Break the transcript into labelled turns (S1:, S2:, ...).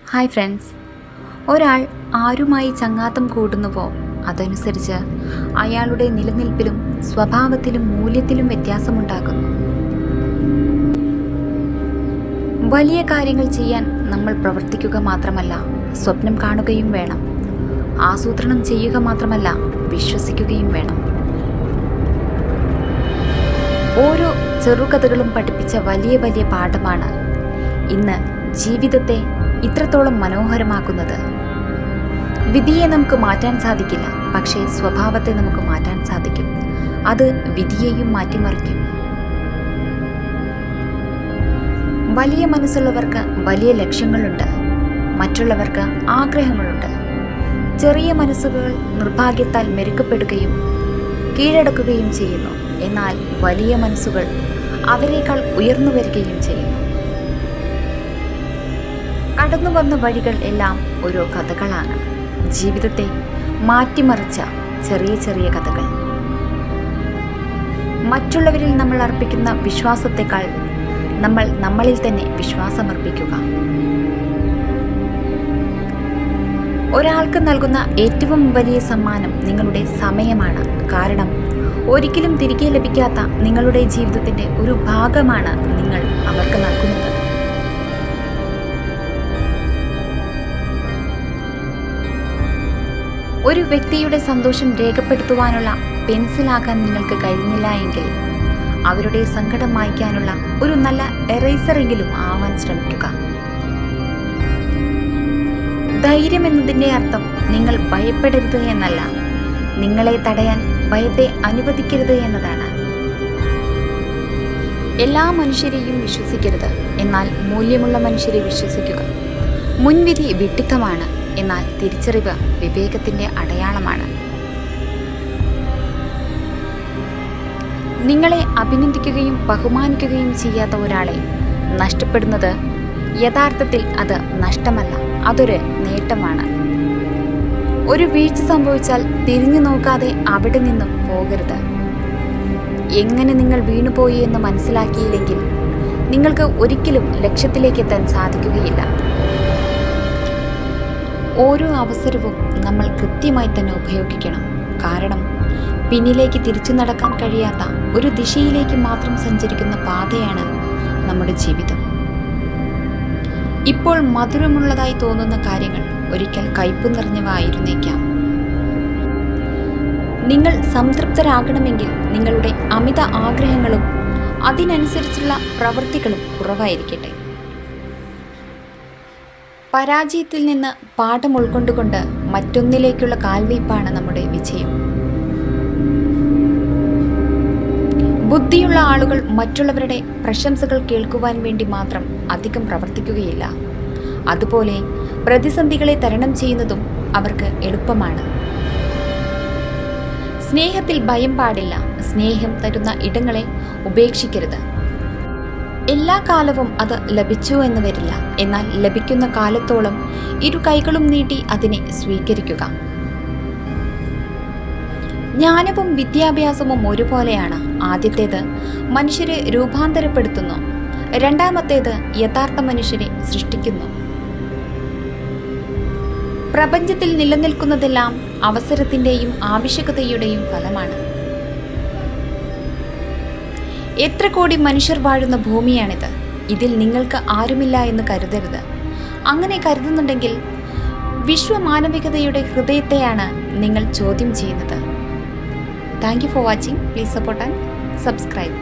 S1: Hi friends, ഒരാൾ ആരുമായി ചങ്ങാത്തം കൂടുന്നുവോ അതനുസരിച്ച് അയാളുടെ നിലനിൽപ്പിലും സ്വഭാവത്തിലും മൂല്യത്തിലും വ്യത്യാസമുണ്ടാകുന്നു. വലിയ കാര്യങ്ങൾ ചെയ്യാൻ നമ്മൾ പ്രവർത്തിക്കുക മാത്രമല്ല, സ്വപ്നം കാണുകയും വേണം. ആസൂത്രണം ചെയ്യുക മാത്രമല്ല, വിശ്വസിക്കുകയും വേണം. ഓരോ ചെറുകഥകളും പഠിപ്പിച്ച വലിയ വലിയ പാഠമാണ് ഇന്ന് ജീവിതത്തെ ഇത്രത്തോളം മനോഹരമാക്കുന്നത്. വിധിയെ നമുക്ക് മാറ്റാൻ സാധിക്കില്ല, പക്ഷേ സ്വഭാവത്തെ നമുക്ക് മാറ്റാൻ സാധിക്കും. അത് വിധിയെയും മാറ്റിമറിക്കും. വലിയ മനസ്സുള്ളവർക്ക് വലിയ ലക്ഷ്യങ്ങളുണ്ട്, മറ്റുള്ളവർക്ക് ആഗ്രഹങ്ങളുണ്ട്. ചെറിയ മനസ്സുകൾ നിർഭാഗ്യത്താൽ മെരുക്കപ്പെടുകയും കീഴടക്കുകയും ചെയ്യുന്നു. എന്നാൽ വലിയ മനസ്സുകൾ അവരെക്കാൾ ഉയർന്നു വരികയും ചെയ്യുന്നു. കടന്നു വന്ന വഴികൾ എല്ലാം ഓരോ കഥകളാണ്, ജീവിതത്തെ മാറ്റിമറിച്ച ചെറിയ ചെറിയ കഥകൾ. മറ്റുള്ളവരിൽ നമ്മൾ അർപ്പിക്കുന്ന വിശ്വാസത്തെക്കാൾ നമ്മൾ നമ്മളിൽ തന്നെ വിശ്വാസമർപ്പിക്കുക. ഒരാൾക്ക് നൽകുന്ന ഏറ്റവും വലിയ സമ്മാനം നിങ്ങളുടെ സമയമാണ്. കാരണം ഒരിക്കലും തിരികെ ലഭിക്കാത്ത നിങ്ങളുടെ ജീവിതത്തിൻ്റെ ഒരു ഭാഗമാണ് നിങ്ങൾ അവർക്ക് നൽകുന്നത്. ഒരു വ്യക്തിയുടെ സന്തോഷം രേഖപ്പെടുത്തുവാനുള്ള പെൻസിലാകാൻ നിങ്ങൾക്ക് കഴിഞ്ഞില്ല എങ്കിൽ അവരുടെ സങ്കടം മായ്ക്കാനുള്ള ഒരു നല്ല എറേസറെങ്കിലും ആവാൻ ശ്രമിക്കുക. ധൈര്യം എന്നതിൻ്റെ അർത്ഥം നിങ്ങൾ ഭയപ്പെടരുത് എന്നല്ല, നിങ്ങളെ തടയാൻ ഭയത്തെ അനുവദിക്കരുത് എന്നതാണ്. എല്ലാ മനുഷ്യരെയും വിശ്വസിക്കരുത്, എന്നാൽ മൂല്യമുള്ള മനുഷ്യരെ വിശ്വസിക്കുക. മുൻവിധി വിഡ്ഢിത്തമാണ്, എന്നാൽ തിരിച്ചറിവ് വിവേകത്തിൻ്റെ അടയാളമാണ്. നിങ്ങളെ അഭിനന്ദിക്കുകയും ബഹുമാനിക്കുകയും ചെയ്യാത്ത ഒരാളെ നഷ്ടപ്പെടുന്നത് യഥാർത്ഥത്തിൽ അത് നഷ്ടമല്ല, അതൊരു നേട്ടമാണ്. ഒരു വീഴ്ച സംഭവിച്ചാൽ തിരിഞ്ഞു നോക്കാതെ അവിടെ നിന്നും പോകരുത്. എങ്ങനെ നിങ്ങൾ വീണുപോയി എന്ന് മനസ്സിലാക്കിയില്ലെങ്കിൽ നിങ്ങൾക്ക് ഒരിക്കലും ലക്ഷ്യത്തിലേക്ക് എത്താൻ സാധിക്കുകയില്ല. ഓരോ അവസരവും നമ്മൾ കൃത്യമായി തന്നെ ഉപയോഗിക്കണം. കാരണം പിന്നിലേക്ക് തിരിച്ചു നടക്കാൻ കഴിയാത്ത ഒരു ദിശയിലേക്ക് മാത്രം സഞ്ചരിക്കുന്ന പാതയാണ് നമ്മുടെ ജീവിതം. ഇപ്പോൾ മധുരമുള്ളതായി തോന്നുന്ന കാര്യങ്ങൾ ഒരിക്കൽ കയ്പു നിറഞ്ഞവ ആയിരുന്നേക്കാം. നിങ്ങൾ സംതൃപ്തരാകണമെങ്കിൽ നിങ്ങളുടെ അമിത ആഗ്രഹങ്ങളും അതിനനുസരിച്ചുള്ള പ്രവൃത്തികളും കുറവായിരിക്കട്ടെ. പരാജയത്തിൽ നിന്ന് പാഠം ഉൾക്കൊണ്ടുകൊണ്ട് മറ്റൊന്നിലേക്കുള്ള കാൽവയ്പാണ് നമ്മുടെ വിജയം. ബുദ്ധിയുള്ള ആളുകൾ മറ്റുള്ളവരുടെ പ്രശംസകൾ കേൾക്കുവാൻ വേണ്ടി മാത്രം അധികം പ്രവർത്തിക്കുകയില്ല. അതുപോലെ പ്രതിസന്ധികളെ തരണം ചെയ്യുന്നതും അവർക്ക് എളുപ്പമാണ്. സ്നേഹത്തിൽ ഭയം പാടില്ല. സ്നേഹം തരുന്ന ഇടങ്ങളെ ഉപേക്ഷിക്കരുത്. എല്ലാ കാലവും അത് ലഭിച്ചു എന്ന് വരില്ല, എന്നാൽ ലഭിക്കുന്ന കാലത്തോളം ഇരു കൈകളും നീട്ടി അതിനെ സ്വീകരിക്കുക. ജ്ഞാനവും വിദ്യാഭ്യാസവും ഒരുപോലെയാണ്. ആദ്യത്തേത് മനുഷ്യരെ രൂപാന്തരപ്പെടുത്തുന്നു, രണ്ടാമത്തേത് യഥാർത്ഥ മനുഷ്യരെ സൃഷ്ടിക്കുന്നു. പ്രപഞ്ചത്തിൽ നിലനിൽക്കുന്നതെല്ലാം അവസരത്തിൻ്റെയും ആവശ്യകതയുടെയും ഫലമാണ്. എത്ര കോടി മനുഷ്യർ വാഴുന്ന ഭൂമിയാണിത്. ഇതിൽ നിങ്ങൾക്ക് ആരുമില്ല എന്ന് കരുതരുത്. അങ്ങനെ കരുതുന്നുണ്ടെങ്കിൽ വിശ്വമാനവികതയുടെ ഹൃദയത്തെയാണ് നിങ്ങൾ ചോദ്യം ചെയ്യുന്നത്. Thank you for watching. Please support and subscribe.